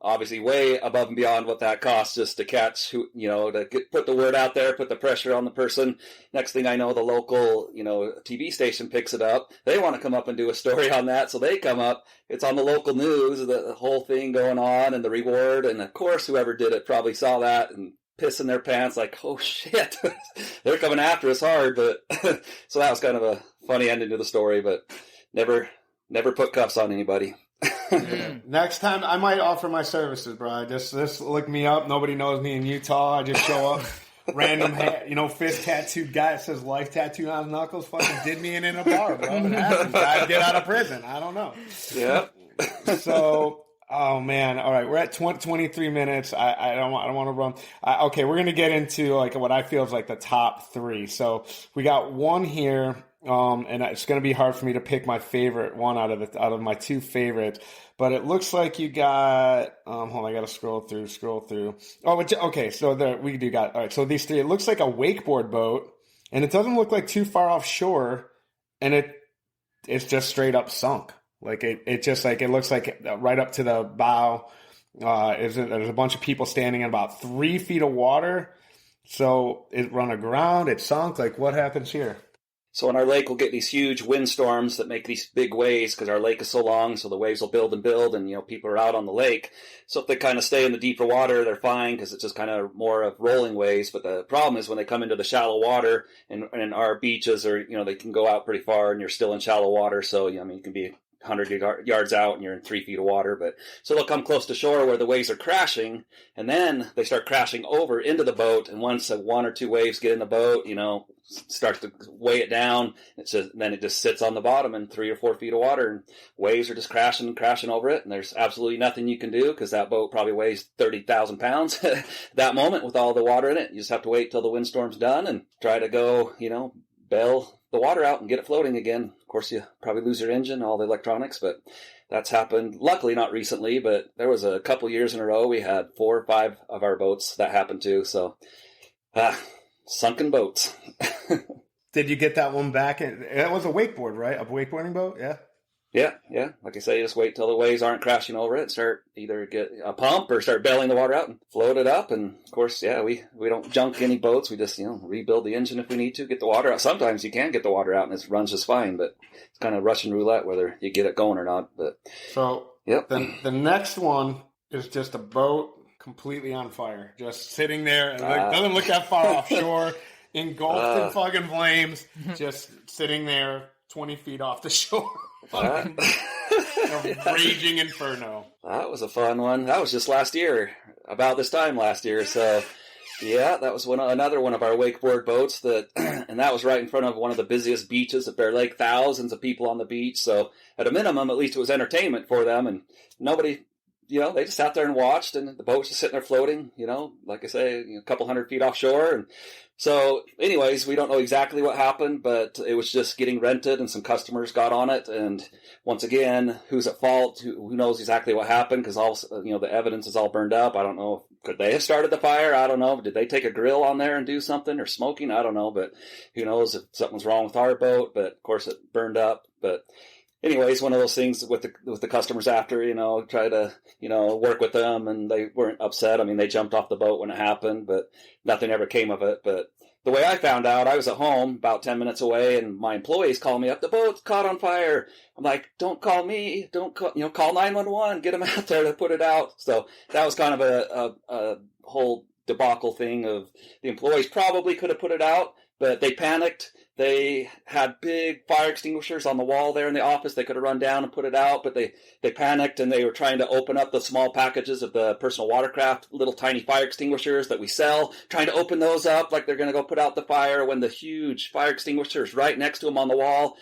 [SPEAKER 4] Obviously way above and beyond what that costs just to catch, put the word out there, put the pressure on the person. Next thing I know, the local, TV station picks it up. They want to come up and do a story on that. So they come up. It's on the local news, the whole thing going on and the reward. And of course, whoever did it probably saw that and pissing their pants like, oh shit, they're coming after us hard. But so that was kind of a funny ending to the story, but never put cuffs on anybody.
[SPEAKER 3] Next time I might offer my services, bro. Just look me up. Nobody knows me in Utah. I just show up. Random, fist tattooed guy that says life tattoo on his knuckles fucking did me in a bar, bro. It happens. I get out of prison. I don't know.
[SPEAKER 4] Yeah.
[SPEAKER 3] So, oh man. All right. We're at 23 minutes. I don't want to run. Okay. We're going to get into like what I feel is like the top three. So we got one here. And it's going to be hard for me to pick my favorite one out of my two favorites, but it looks like you got, hold on, I got to scroll through. Oh, okay. So we do got, all right. So these three, it looks like a wakeboard boat, and it doesn't look like too far offshore, and it's just straight up sunk. Like it just like, it looks like right up to the bow. There's a bunch of people standing in about 3 feet of water. So it run aground, it sunk. Like what happens here?
[SPEAKER 4] So on our lake, we'll get these huge windstorms that make these big waves because our lake is so long, so the waves will build and build, and, people are out on the lake. So if they kind of stay in the deeper water, they're fine because it's just kind of more of rolling waves. But the problem is when they come into the shallow water, and our beaches are, they can go out pretty far, and you're still in shallow water. So, you can be 100 yards out and you're in 3 feet of water. But so they'll come close to shore where the waves are crashing, and then they start crashing over into the boat. And once one or two waves get in the boat, starts to weigh it down. Then it just sits on the bottom in 3 or 4 feet of water, and waves are just crashing over it. And there's absolutely nothing you can do because that boat probably weighs 30,000 pounds that moment with all the water in it. You just have to wait till the windstorm's done and try to go, bail the water out and get it floating again. Of course, you probably lose your engine, all the electronics, but that's happened. Luckily, not recently, but there was a couple years in a row we had 4 or 5 of our boats that happened to. So, sunken boats.
[SPEAKER 3] Did you get that one back? It was a wakeboard, right? A wakeboarding boat? Yeah.
[SPEAKER 4] Yeah. Like I say, you just wait till the waves aren't crashing over it, start either get a pump or start bailing the water out and float it up. And of course, we don't junk any boats. We just, rebuild the engine if we need to, get the water out. Sometimes you can get the water out and it runs just fine, but it's kind of Russian roulette whether you get it going or not. But
[SPEAKER 3] so yep. The next one is just a boat completely on fire, just sitting there and doesn't look that far offshore, engulfed in fucking flames, just sitting there 20 feet off the shore. A raging inferno.
[SPEAKER 4] That was a fun one. That was just last year, about this time last year. So, yeah, that was another one of our wakeboard boats and that was right in front of one of the busiest beaches at Bear Lake. Thousands of people on the beach. So, at a minimum, at least it was entertainment for them, and nobody. They just sat there and watched, and the boat was just sitting there floating, like I say, a couple 100 feet offshore. And so anyways, we don't know exactly what happened, but it was just getting rented and some customers got on it. And once again, who's at fault? Who knows exactly what happened? Because all, the evidence is all burned up. I don't know. Could they have started the fire? I don't know. Did they take a grill on there and do something or smoking? I don't know, but who knows if something was wrong with our boat, but of course it burned up. But anyways, one of those things with the customers after, try to, work with them, and they weren't upset. I mean, they jumped off the boat when it happened, but nothing ever came of it. But the way I found out, I was at home about 10 minutes away, and my employees called me up, the boat's caught on fire. I'm like, don't call me, don't call, call 911, get them out there to put it out. So that was kind of a whole debacle thing of the employees probably could have put it out, but they panicked. They had big fire extinguishers on the wall there in the office. They could have run down and put it out, but they panicked, and they were trying to open up the small packages of the personal watercraft, little tiny fire extinguishers that we sell, trying to open those up like they're going to go put out the fire when the huge fire extinguisher is right next to them on the wall.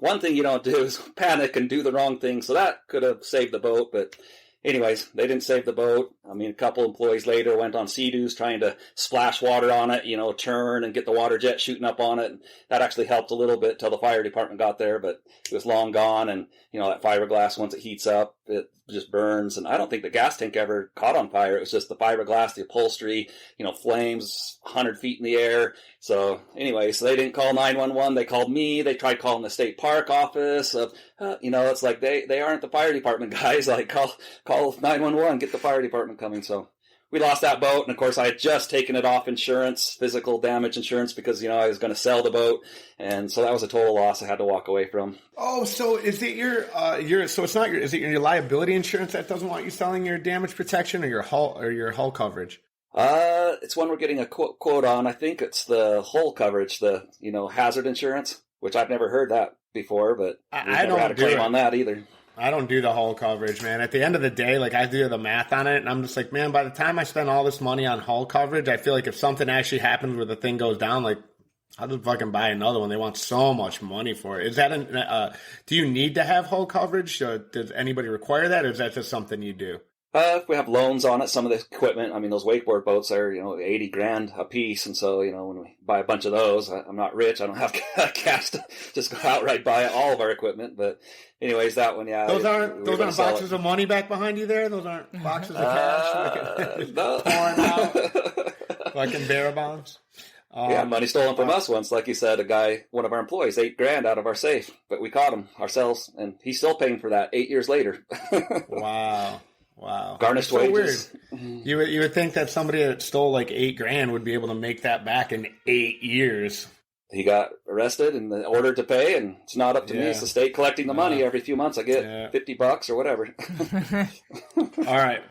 [SPEAKER 4] One thing you don't do is panic and do the wrong thing. So that could have saved the boat, but anyways, they didn't save the boat. I mean, a couple employees later went on Sea-Doos trying to splash water on it, turn and get the water jet shooting up on it. And that actually helped a little bit till the fire department got there, but it was long gone. And, that fiberglass, once it heats up, it just burns. And I don't think the gas tank ever caught on fire. It was just the fiberglass, the upholstery, flames 100 feet in the air. So anyways, they didn't call 911. They called me. They tried calling the state park office. It's like they aren't the fire department guys. Like call 911, get the fire department coming. So we lost that boat, and of course I had just taken it off insurance, physical damage insurance, because I was going to sell the boat, and so that was a total loss I had to walk away from.
[SPEAKER 3] Oh, so is it your liability insurance that doesn't want you selling your damage protection or your hull coverage?
[SPEAKER 4] It's one we're getting a quote on. I think it's the hull coverage, the hazard insurance, which I've never heard that before, but I don't had a claim on that either.
[SPEAKER 3] I don't do the hull coverage, man. At the end of the day, like I do the math on it, and I'm just like, man, by the time I spend all this money on hull coverage, I feel like if something actually happens where the thing goes down, like I'll just fucking buy another one. They want so much money for it. Is that do you need to have hull coverage? Does anybody require that, or is that just something you do?
[SPEAKER 4] If we have loans on it, some of the equipment, I mean, those wakeboard boats are, $80,000 a piece. And so, when we buy a bunch of those, I'm not rich. I don't have cash to just go outright buy all of our equipment. But anyways, that one, yeah.
[SPEAKER 3] Those aren't boxes of money back behind you there? Those aren't boxes of cash?
[SPEAKER 4] No.
[SPEAKER 3] Pouring out like in bearer bonds?
[SPEAKER 4] Yeah, money stolen from us once. Like you said, one of our employees, $8,000 out of our safe. But we caught him ourselves, and he's still paying for that 8 years later.
[SPEAKER 3] Wow.
[SPEAKER 4] Garnished
[SPEAKER 3] so
[SPEAKER 4] wages.
[SPEAKER 3] Weird. You would think that somebody that stole like $8,000 would be able to make that back in 8 years.
[SPEAKER 4] He got arrested and ordered to pay, and it's not up to me. It's the state collecting the money every few months. I get $50 or whatever.
[SPEAKER 3] All right.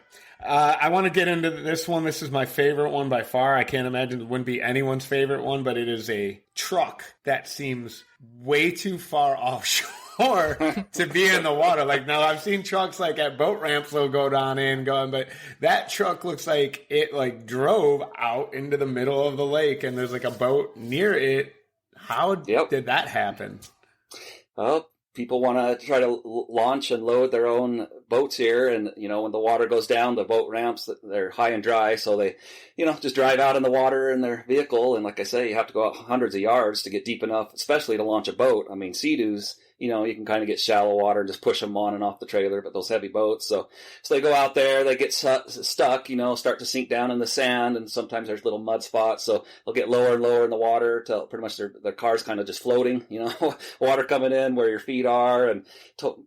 [SPEAKER 3] I want to get into this one. This is my favorite one by far. I can't imagine it wouldn't be anyone's favorite one, but it is a truck that seems way too far offshore to be in the water. Like, now I've seen trucks like at boat ramps they'll go down in going, but that truck looks like it like drove out into the middle of the lake and there's like a boat near it. How did that happen?
[SPEAKER 4] Well, people want to try to launch and load their own boats here. And, when the water goes down, the boat ramps, they're high and dry. So they, just drive out in the water in their vehicle. And like I say, you have to go out hundreds of yards to get deep enough, especially to launch a boat. I mean, Sea-Doos, you can kind of get shallow water and just push them on and off the trailer, but those heavy boats. So they go out there, they get stuck, start to sink down in the sand, and sometimes there's little mud spots. So they'll get lower and lower in the water till pretty much their car's kind of just floating, water coming in where your feet are, and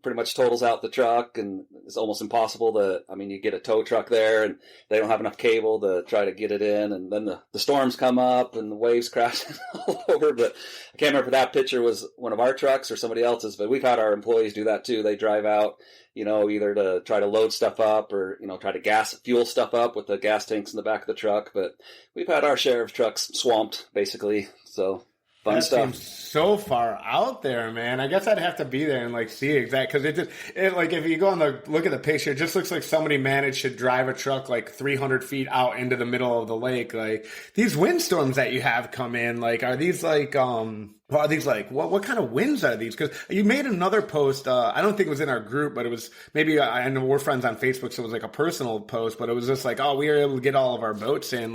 [SPEAKER 4] pretty much totals out the truck. And it's almost impossible you get a tow truck there and they don't have enough cable to try to get it in. And then the storms come up and the waves crash all over. But I can't remember if that picture was one of our trucks or somebody else's, but we've had our employees do that too. They drive out, either to try to load stuff up or, try to fuel stuff up with the gas tanks in the back of the truck. But we've had our share of trucks swamped, basically. So fun stuff.
[SPEAKER 3] Seems so far out there, man. I guess I'd have to be there and see exact, because it like if you go on look at the picture, it just looks like somebody managed to drive a truck 300 feet out into the middle of the lake. Like these windstorms that you have come in, are these what kind of winds are these? Because you made another post. I don't think it was in our group, but it was maybe I know we're friends on Facebook, so it was a personal post. But it was just we were able to get all of our boats in.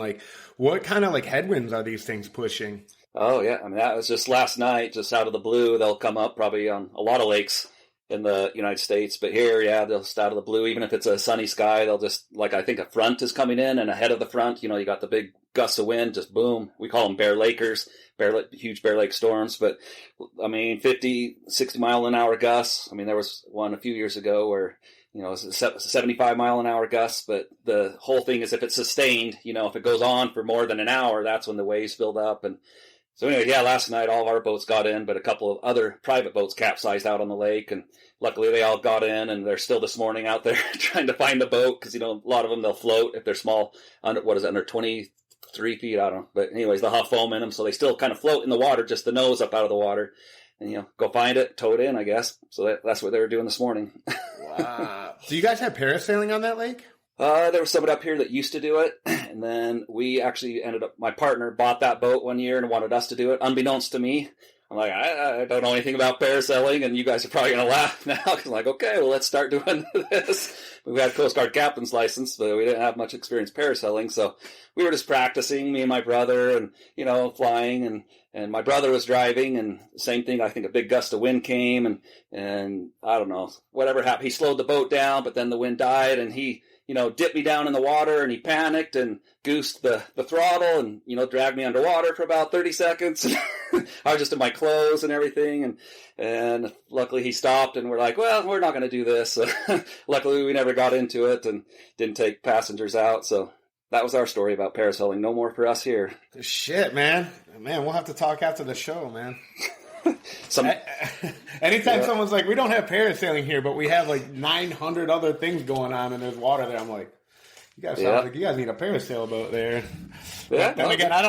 [SPEAKER 3] What kind of headwinds are these things pushing?
[SPEAKER 4] Oh, yeah. I mean, that was just last night, just out of the blue. They'll come up probably on a lot of lakes in the United States. But here, they'll just out of the blue. Even if it's a sunny sky, they'll just, I think a front is coming in, and ahead of the front, you got the big gusts of wind, just boom. We call them Bear Lakers, huge Bear Lake storms. But, 50, 60 mile an hour gusts. There was one a few years ago where, it was a 75 mile an hour gust, but the whole thing is if it's sustained, if it goes on for more than an hour, that's when the waves build up. And so anyway, last night all of our boats got in, but a couple of other private boats capsized out on the lake, and luckily they all got in, and they're still this morning out there trying to find the boat, because, a lot of them, they'll float if they're small, under 23 feet, I don't know. But anyways, they'll have foam in them, so they still kind of float in the water, just the nose up out of the water, and, go find it, tow it in, I guess. So that's what they were doing this morning.
[SPEAKER 3] Wow. Do you guys have parasailing on that lake?
[SPEAKER 4] There was somebody up here that used to do it, and then we actually my partner bought that boat one year and wanted us to do it, unbeknownst to me. I'm like, I don't know anything about parasailing, and you guys are probably going to laugh now. I'm like, okay, well, let's start doing this. We had a Coast Guard captain's license, but we didn't have much experience parasailing, so we were just practicing, me and my brother, and, flying, and my brother was driving, and same thing, I think a big gust of wind came, and I don't know, whatever happened. He slowed the boat down, but then the wind died, and he dipped me down in the water, and he panicked and goosed the throttle and, dragged me underwater for about 30 seconds. I was just in my clothes and everything. And luckily he stopped, and we're like, well, we're not going to do this. Luckily we never got into it and didn't take passengers out. So that was our story about parasailing. No more for us here.
[SPEAKER 3] Shit, man. Man, we'll have to talk after the show, man. Anytime someone's like, we don't have parasailing here, but we have 900 other things going on and there's water there, I'm like, You guys sound like you guys need a parasail boat there.
[SPEAKER 4] Yeah.
[SPEAKER 3] Then again, I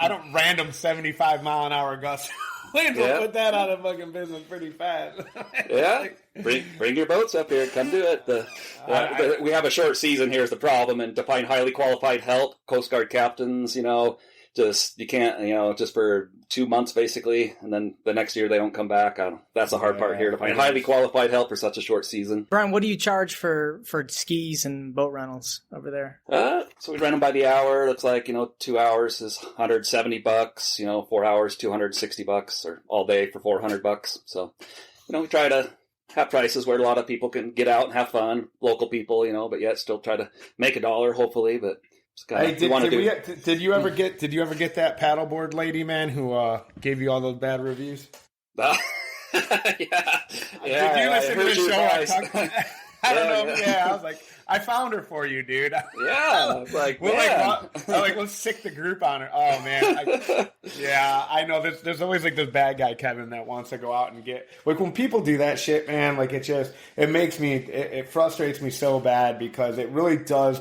[SPEAKER 3] don't random 75-mile-an-hour gusts. We'll put that out of fucking business pretty fast.
[SPEAKER 4] Yeah, bring your boats up here. Come do it. We have a short season here is the problem, and to find highly qualified help, Coast Guard captains, just you can't, just for 2 months basically, and then the next year they don't come back. That's the hard part here, to find highly qualified help for such a short season.
[SPEAKER 1] Brian, what do you charge for skis and boat rentals over there?
[SPEAKER 4] So we rent them by the hour. Looks like 2 hours is $170. 4 hours, $260, or all day for $400. So we try to have prices where a lot of people can get out and have fun, local people, but yet still try to make a dollar, hopefully, but.
[SPEAKER 3] Hey, did you ever get that paddleboard lady, man, who gave you all those bad reviews?
[SPEAKER 4] Yeah.
[SPEAKER 3] Did you listen to the show? I don't know. Yeah, I was like, I found her for you, dude.
[SPEAKER 4] Yeah,
[SPEAKER 3] let's sick the group on her. Oh man, I know. There's always like this bad guy Kevin that wants to go out and get when people do that shit, man. Like it frustrates me so bad because it really does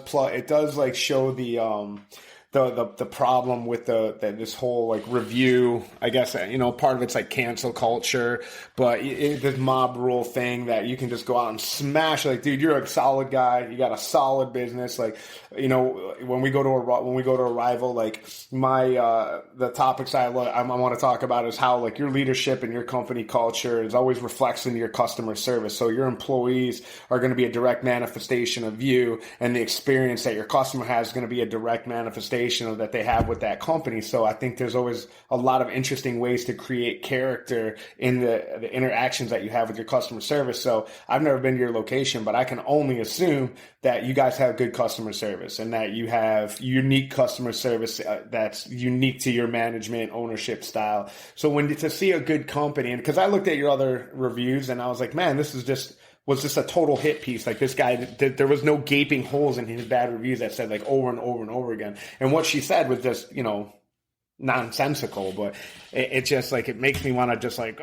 [SPEAKER 3] like show the problem with this whole like review. I guess part of it's like cancel culture, but this mob rule thing that you can just go out and smash. Like, dude, you're a solid guy. You got a solid business. Like, when we go to a rival, like the topics I want to talk about is how like your leadership and your company culture is always reflects in your customer service. So your employees are going to be a direct manifestation of you, and the experience that your customer has is going to be a direct manifestation that they have with that company. So I think there's always a lot of interesting ways to create character in the interactions that you have with your customer service. So I've never been to your location, but I can only assume that you guys have good customer service and that you have unique customer service that's unique to your management ownership style. So to see a good company, and because I looked at your other reviews and I was like, man, this is just a total hit piece. Like this guy, there was no gaping holes in his bad reviews that said like over and over and over again. And what she said was just, nonsensical, but it just like, it makes me want to just like,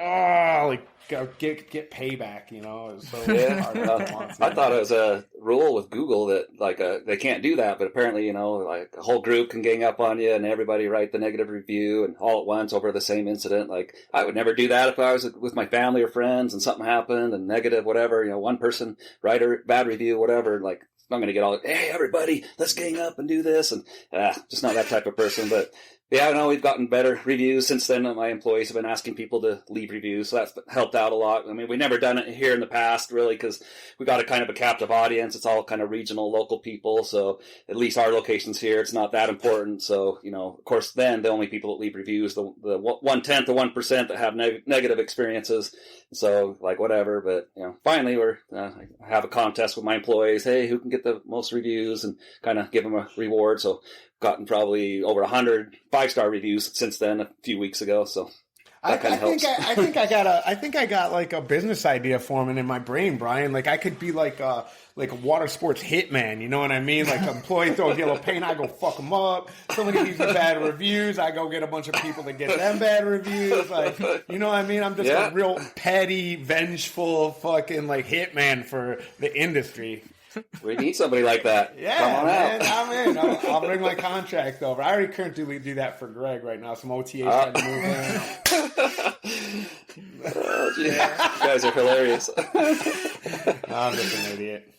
[SPEAKER 3] go get payback, So
[SPEAKER 4] I thought it was a rule with Google that like they can't do that, but apparently like a whole group can gang up on you and everybody write the negative review and all at once over the same incident. Like I would never do that if I was with my family or friends and something happened and negative whatever. One person write a bad review, whatever. Like I'm going to get all hey everybody, let's gang up and do this, and just not that type of person, but. Yeah, I know we've gotten better reviews since then. My employees have been asking people to leave reviews, so that's helped out a lot. I mean, we've never done it here in the past, really, because we got a kind of a captive audience. It's all kind of regional, local people, so at least our locations here, it's not that important. So, of course, then the only people that leave reviews, the 1/10 of 1% that have negative experiences. So, like, whatever. But, finally, I have a contest with my employees. Hey, who can get the most reviews, and kind of give them a reward. So, gotten probably over 100 5-star reviews since then a few weeks ago. So that kind of helps.
[SPEAKER 3] I think I got like a business idea forming in my brain, Brian. Like I could be like a water sports hitman. You know what I mean? Like an employee throws yellow paint, I go fuck them up. Somebody gives me bad reviews, I go get a bunch of people to get them bad reviews. Like, you know what I mean? I'm just a real petty, vengeful fucking like hitman for the industry.
[SPEAKER 4] We need somebody like that.
[SPEAKER 3] Yeah,
[SPEAKER 4] come on
[SPEAKER 3] man,
[SPEAKER 4] out.
[SPEAKER 3] I'm in. I'll bring my contract over. I already currently do that for Greg right now. Some OTAs trying to move in.
[SPEAKER 4] Oh, geez. You guys are hilarious.
[SPEAKER 3] I'm just an idiot.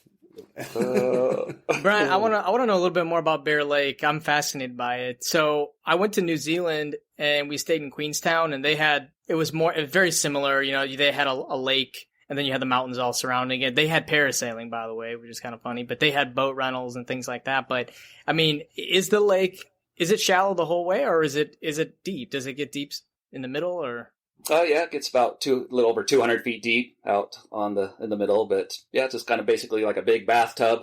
[SPEAKER 1] Brian, I want to know a little bit more about Bear Lake. I'm fascinated by it. So I went to New Zealand and we stayed in Queenstown, and it was very similar. They had a lake. And then you had the mountains all surrounding it. They had parasailing, by the way, which is kind of funny. But they had boat rentals and things like that. But, I mean, is the lake, is it shallow the whole way, or is it deep? Does it get deep in the middle, or?
[SPEAKER 4] Oh, yeah, it gets about a little over 200 feet deep out in the middle. But, yeah, it's just kind of basically like a big bathtub,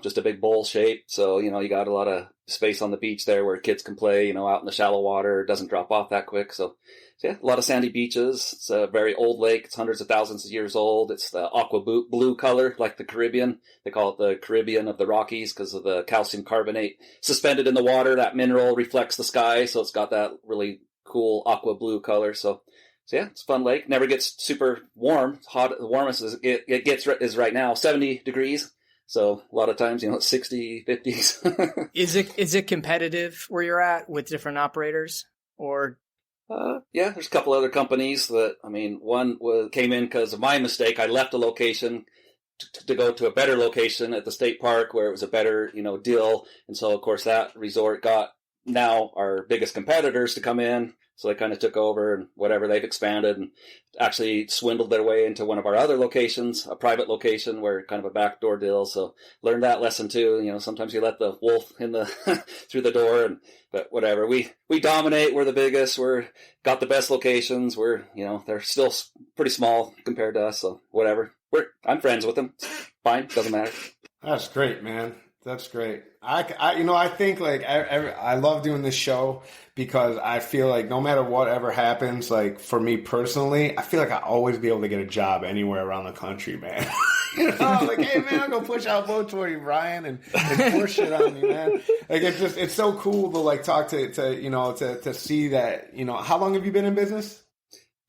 [SPEAKER 4] just a big bowl shape. So, you got a lot of space on the beach there where kids can play, out in the shallow water. It doesn't drop off that quick. So yeah, a lot of sandy beaches. It's a very old lake. It's hundreds of thousands of years old. It's the aqua blue color, like the Caribbean. They call it the Caribbean of the Rockies because of the calcium carbonate suspended in the water. That mineral reflects the sky, so it's got that really cool aqua blue color. So yeah, it's a fun lake. Never gets super warm. Hot. The warmest it gets is right now 70 degrees. So a lot of times, it's 60, 50s.
[SPEAKER 1] Is it competitive where you're at with different operators, or?
[SPEAKER 4] Yeah, there's a couple other companies that, one came in because of my mistake. I left a location to go to a better location at the state park where it was a better, deal. And so, of course, that resort got now our biggest competitors to come in. So they kind of took over and whatever, they've expanded and actually swindled their way into one of our other locations, a private location where kind of a backdoor deal. So learned that lesson too. Sometimes you let the wolf in the through the door, but whatever. We dominate. We're the biggest. We're got the best locations. They're still pretty small compared to us. So whatever. I'm friends with them. Fine. Doesn't matter.
[SPEAKER 3] That's great, man. That's great. I think like I love doing this show because I feel like no matter whatever happens, like for me personally, I feel like I always be able to get a job anywhere around the country, man. Like, hey man, I'm gonna push out boats for you, Brian, and pour shit on you, man. Like it's so cool to like talk to see that, how long have you been in business?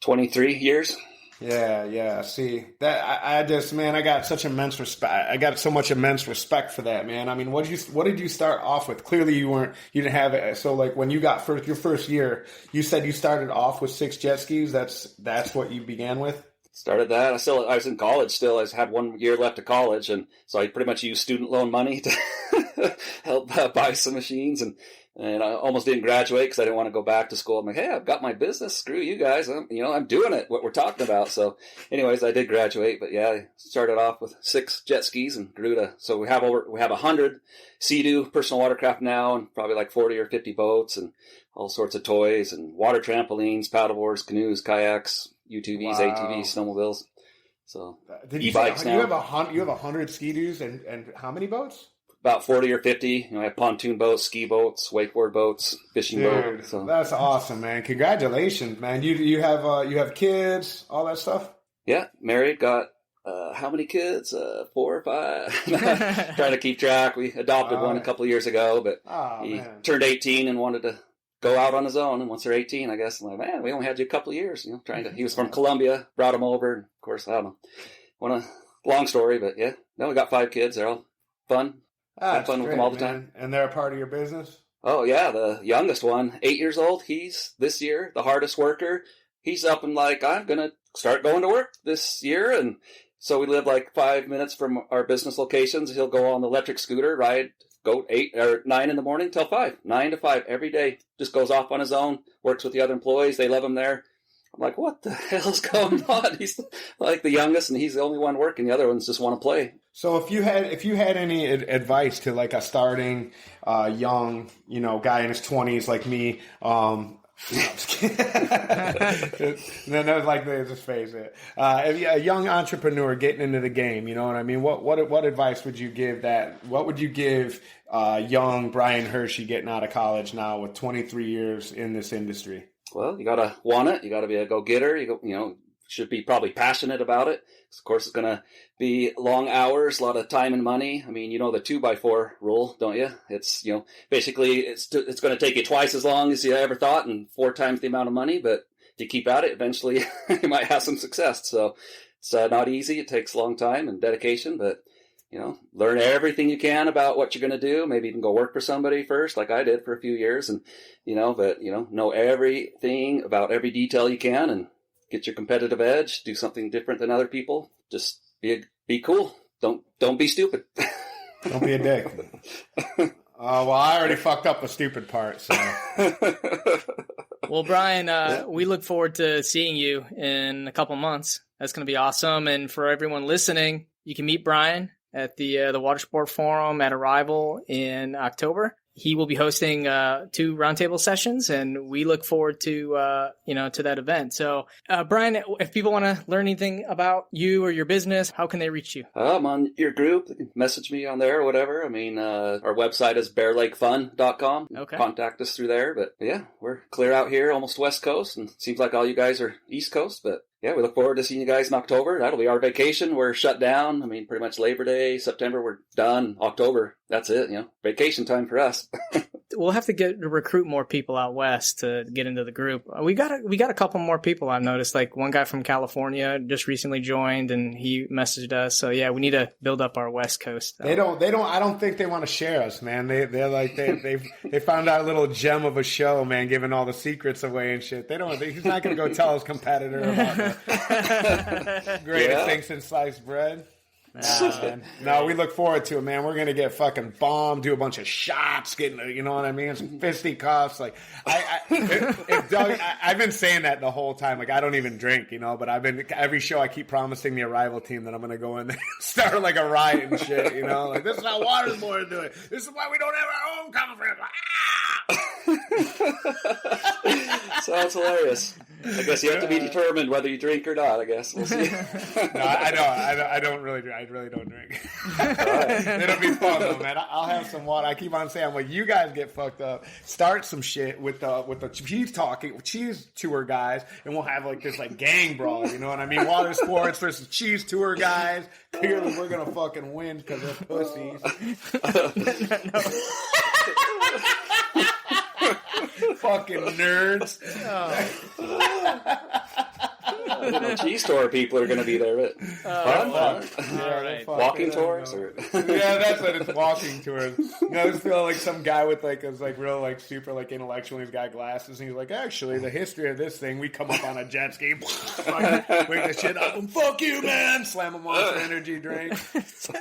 [SPEAKER 4] 23 years.
[SPEAKER 3] Yeah. See that I got such immense respect. I got so much immense respect for that, man. What did you start off with? Clearly you didn't have it. So like when you got your first year, you said you started off with 6 jet skis. That's what you began with.
[SPEAKER 4] Started that. I was in college still. I had 1 year left of college, and so I pretty much used student loan money to help buy some machines, and I almost didn't graduate because I didn't want to go back to school. I'm like, hey, I've got my business. Screw you guys. I'm doing it. What we're talking about. So, anyways, I did graduate, but yeah, I started off with 6 jet skis and grew to. So we have 100 Sea-Doo personal watercraft now, and probably like 40 or 50 boats, and all sorts of toys and water trampolines, paddleboards, canoes, kayaks, UTVs, wow. ATVs, snowmobiles. So e-bikes now.
[SPEAKER 3] You have 100 ski-doos and how many boats?
[SPEAKER 4] About 40 or 50. I have pontoon boats, ski boats, wakeboard boats, fishing boats. So.
[SPEAKER 3] That's awesome, man. Congratulations, man. You have kids, all that stuff?
[SPEAKER 4] Yeah, married, got how many kids? 4 or 5. Trying to keep track. We adopted one a couple of years ago, but he turned 18 and wanted to go out on his own. And once they're 18, I guess I'm like, man, we only had you a couple of years. He was from Colombia, brought him over. And of course, I don't know. Long story, but yeah. No, we got 5 kids. They're all fun. Have fun with them all the time.
[SPEAKER 3] And they're a part of your business?
[SPEAKER 4] Oh, yeah. The youngest one, 8 years old, he's this year the hardest worker. He's up and like, I'm going to start going to work this year. And so we live like 5 minutes from our business locations. He'll go on the electric scooter, go 8 or 9 in the morning till 5, 9 to 5 every day. Just goes off on his own, works with the other employees. They love him there. I'm like, what the hell's going on? He's like the youngest, and he's the only one working. The other ones just want to play.
[SPEAKER 3] So if you had any advice to like a starting young, guy in his 20s like me, no, I'm just kidding. Then I was like, just face it. A young entrepreneur getting into the game, you know what I mean? What advice would you give that? What would you give young Brian Hirschi getting out of college now with 23 years in this industry?
[SPEAKER 4] Well, you gotta want it. You gotta be a go-getter. You should be probably passionate about it. Of course, it's gonna be long hours, a lot of time and money. The 2x4 rule, don't you? It's basically it's gonna take you twice as long as you ever thought and 4 times the amount of money. But if you keep at it, eventually you might have some success. So it's not easy. It takes a long time and dedication, but. Learn everything you can about what you're going to do. Maybe you can go work for somebody first, like I did for a few years, and know everything about every detail you can, and get your competitive edge. Do something different than other people. Just be cool. Don't be stupid.
[SPEAKER 3] Don't be a dick. Well, I already fucked up the stupid part. So.
[SPEAKER 1] Well, Brian, we look forward to seeing you in a couple months. That's going to be awesome. And for everyone listening, you can meet Brian at the Watersport Forum at Arrival in October. He will be hosting 2 roundtable sessions, and we look forward to to that event. So, Brian, if people want to learn anything about you or your business, how can they reach you?
[SPEAKER 4] I'm on your group. They can message me on there or whatever. Our website is bearlakefun.com.
[SPEAKER 1] Okay.
[SPEAKER 4] Contact us through there. But yeah, we're clear out here, almost West Coast, and it seems like all you guys are East Coast. But yeah, we look forward to seeing you guys in October. That'll be our vacation. We're shut down. Pretty much Labor Day, September, we're done. October, that's it. Vacation time for us.
[SPEAKER 1] we'll have to recruit more people out west to get into the group. We got a couple more people I've noticed. Like one guy from California just recently joined, and he messaged us. So yeah, we need to build up our West Coast.
[SPEAKER 3] They don't. I don't think they want to share us, man. They're like they found out a little gem of a show, man, giving all the secrets away and shit. He's not going to go tell his competitor about the greatest thing since sliced bread. No, we look forward to it, man. We're gonna get fucking bombed, do a bunch of shots, you know what I mean? Some fisticuffs. Like, if Doug, I've been saying that the whole time. Like, I don't even drink, you know. But every show I keep promising the arrival team that I'm gonna go in there and start like a riot and shit, you know. Like, this is how watersports do it. This is why we don't have our own conference.
[SPEAKER 4] Sounds hilarious. I guess you have to be determined whether you drink or not, I guess. We'll see.
[SPEAKER 3] No, I don't really drink. I really don't drink. It'll be fun, though, man. I'll have some water. I keep on saying, I'm like, you guys get fucked up. Start some shit with the cheese tour guys, and we'll have like this like gang brawl, you know what I mean? Water sports versus cheese tour guys. Clearly, we're going to fucking win because they're pussies. Fucking nerds.
[SPEAKER 4] Cheese tour people are going to be there. But fun.
[SPEAKER 1] All right.
[SPEAKER 4] Walking tours? Or...
[SPEAKER 3] Yeah, that's what it's, walking tours. You know, I just feel like some guy with like is like real like super like intellectual. He's got glasses and he's like, actually, the history of this thing, we come up on a jet ski, wake the shit up, and fuck you, man. Slam a Monster Energy drink.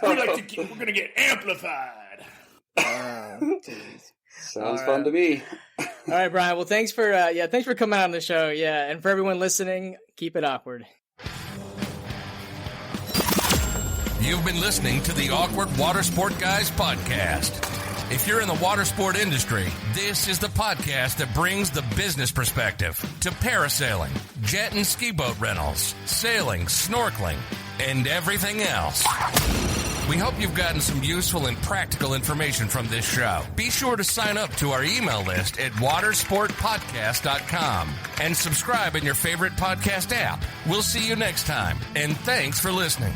[SPEAKER 3] We're gonna get amplified.
[SPEAKER 4] Sounds fun to me.
[SPEAKER 1] All right, Brian. Well, thanks for coming on the show. Yeah, and for everyone listening, keep it awkward.
[SPEAKER 2] You've been listening to the Awkward Watersport Guys podcast. If you're in the water sport industry, this is the podcast that brings the business perspective to parasailing, jet and ski boat rentals, sailing, snorkeling, and everything else. We hope you've gotten some useful and practical information from this show. Be sure to sign up to our email list at watersportpodcast.com and subscribe in your favorite podcast app. We'll see you next time, and thanks for listening.